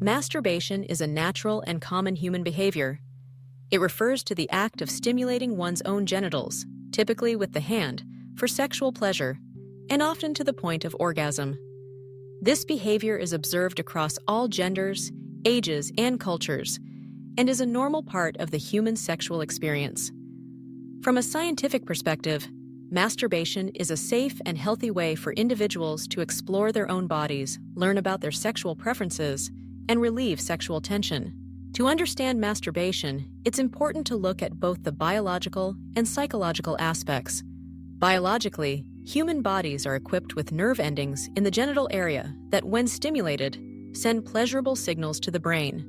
Masturbation is a natural and common human behavior. It refers to the act of stimulating one's own genitals, typically with the hand, for sexual pleasure, and often to the point of orgasm. This behavior is observed across all genders, ages, and cultures, and is a normal part of the human sexual experience. From a scientific perspective, masturbation is a safe and healthy way for individuals to explore their own bodies, learn about their sexual preferences, and relieve sexual tension. To understand masturbation, it's important to look at both the biological and psychological aspects. Biologically, human bodies are equipped with nerve endings in the genital area that, when stimulated, send pleasurable signals to the brain.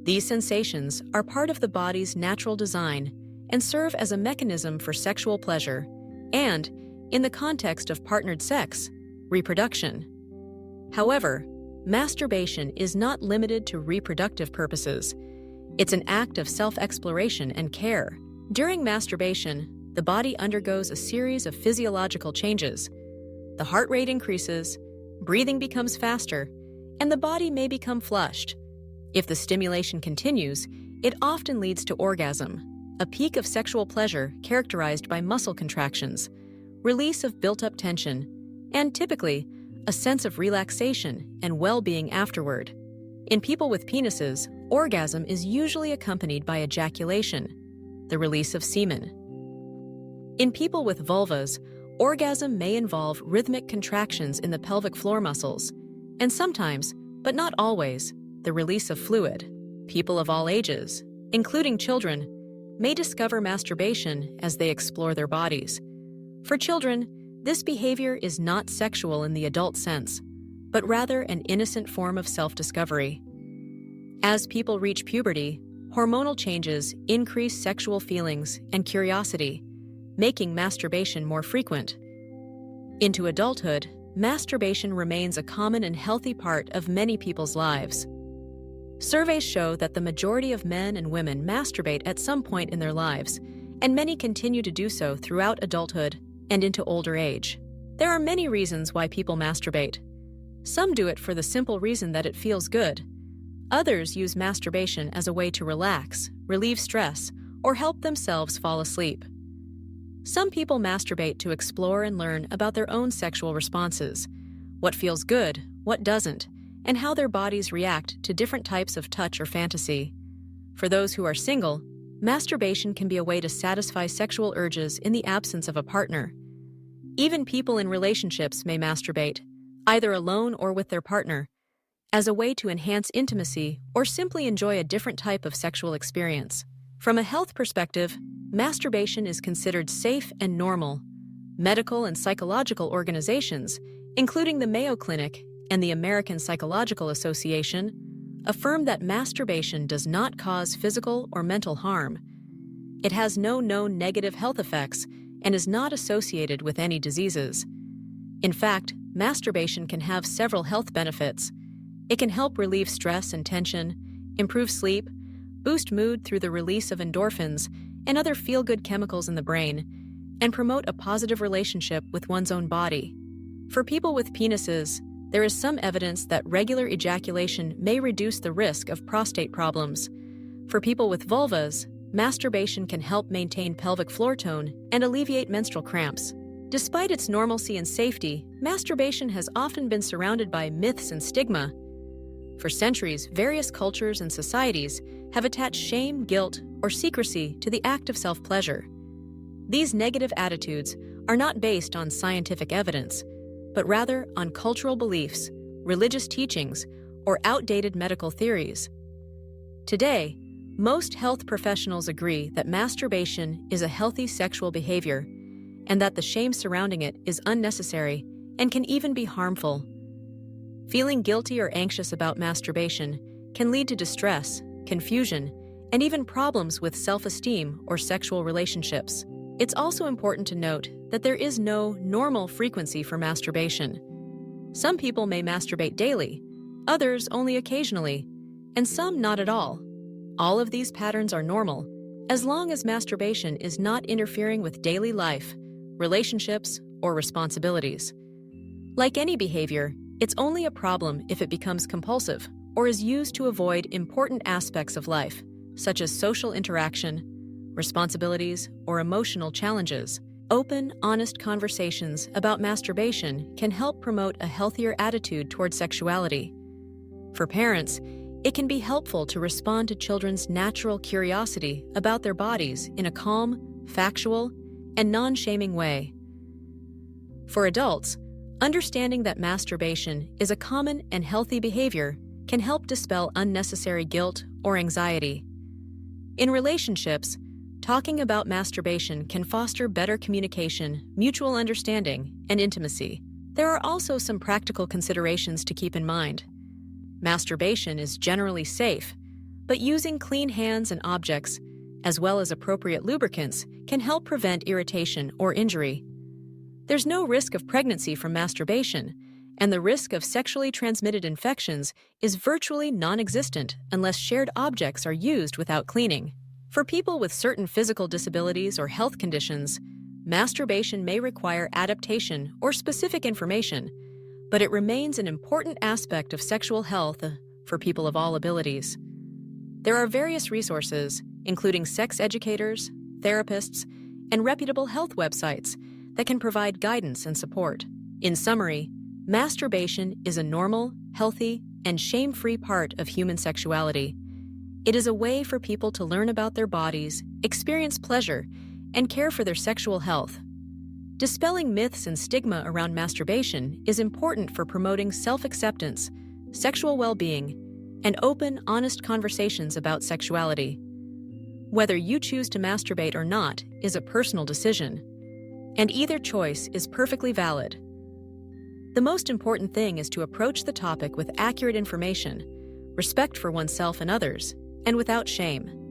These sensations are part of the body's natural design and serve as a mechanism for sexual pleasure and, in the context of partnered sex, reproduction. However, masturbation is not limited to reproductive purposes. It's an act of self-exploration and care. During masturbation, the body undergoes a series of physiological changes. The heart rate increases, breathing becomes faster, and the body may become flushed. If the stimulation continues, it often leads to orgasm, a peak of sexual pleasure characterized by muscle contractions, release of built-up tension, and typically, a sense of relaxation and well-being afterward. In people with penises, orgasm is usually accompanied by ejaculation, the release of semen. In people with vulvas, orgasm may involve rhythmic contractions in the pelvic floor muscles, and sometimes, but not always, the release of fluid. People of all ages, including children, may discover masturbation as they explore their bodies. For children, this behavior is not sexual in the adult sense, but rather an innocent form of self-discovery. As people reach puberty, hormonal changes increase sexual feelings and curiosity, making masturbation more frequent. Into adulthood, masturbation remains a common and healthy part of many people's lives. Surveys show that the majority of men and women masturbate at some point in their lives, and many continue to do so throughout adulthood and into older age. There are many reasons why people masturbate. Some do it for the simple reason that it feels good. Others use masturbation as a way to relax, relieve stress, or help themselves fall asleep. Some people masturbate to explore and learn about their own sexual responses, what feels good, what doesn't, and how their bodies react to different types of touch or fantasy. For those who are single, masturbation can be a way to satisfy sexual urges in the absence of a partner. Even people in relationships may masturbate, either alone or with their partner, as a way to enhance intimacy or simply enjoy a different type of sexual experience. From a health perspective, masturbation is considered safe and normal. Medical and psychological organizations, including the Mayo Clinic and the American Psychological Association, affirm that masturbation does not cause physical or mental harm. It has no known negative health effects and is not associated with any diseases. In fact, masturbation can have several health benefits. It can help relieve stress and tension, improve sleep, boost mood through the release of endorphins and other feel-good chemicals in the brain, and promote a positive relationship with one's own body. For people with penises, there is some evidence that regular ejaculation may reduce the risk of prostate problems. For people with vulvas, masturbation can help maintain pelvic floor tone and alleviate menstrual cramps. Despite its normalcy and safety, masturbation has often been surrounded by myths and stigma. For centuries, various cultures and societies have attached shame, guilt, or secrecy to the act of self-pleasure. These negative attitudes are not based on scientific evidence, but rather on cultural beliefs, religious teachings, or outdated medical theories. Today, most health professionals agree that masturbation is a healthy sexual behavior and that the shame surrounding it is unnecessary and can even be harmful. Feeling guilty or anxious about masturbation can lead to distress, confusion, and even problems with self-esteem or sexual relationships. It's also important to note that there is no normal frequency for masturbation. Some people may masturbate daily, others only occasionally, and some not at all. All of these patterns are normal, as long as masturbation is not interfering with daily life, relationships, or responsibilities. Like any behavior, it's only a problem if it becomes compulsive or is used to avoid important aspects of life, such as social interaction, responsibilities, or emotional challenges. Open, honest conversations about masturbation can help promote a healthier attitude toward sexuality. For parents, it can be helpful to respond to children's natural curiosity about their bodies in a calm, factual, and non-shaming way. For adults, understanding that masturbation is a common and healthy behavior can help dispel unnecessary guilt or anxiety. In relationships, talking about masturbation can foster better communication, mutual understanding, and intimacy. There are also some practical considerations to keep in mind. Masturbation is generally safe, but using clean hands and objects, as well as appropriate lubricants, can help prevent irritation or injury. There's no risk of pregnancy from masturbation, and the risk of sexually transmitted infections is virtually non-existent unless shared objects are used without cleaning. For people with certain physical disabilities or health conditions, masturbation may require adaptation or specific information, but it remains an important aspect of sexual health for people of all abilities. There are various resources, including sex educators, therapists, and reputable health websites that can provide guidance and support. In summary, masturbation is a normal, healthy, and shame-free part of human sexuality. It is a way for people to learn about their bodies, experience pleasure, and care for their sexual health. Dispelling myths and stigma around masturbation is important for promoting self-acceptance, sexual well-being, and open, honest conversations about sexuality. Whether you choose to masturbate or not is a personal decision, and either choice is perfectly valid. The most important thing is to approach the topic with accurate information, respect for oneself and others, and without shame.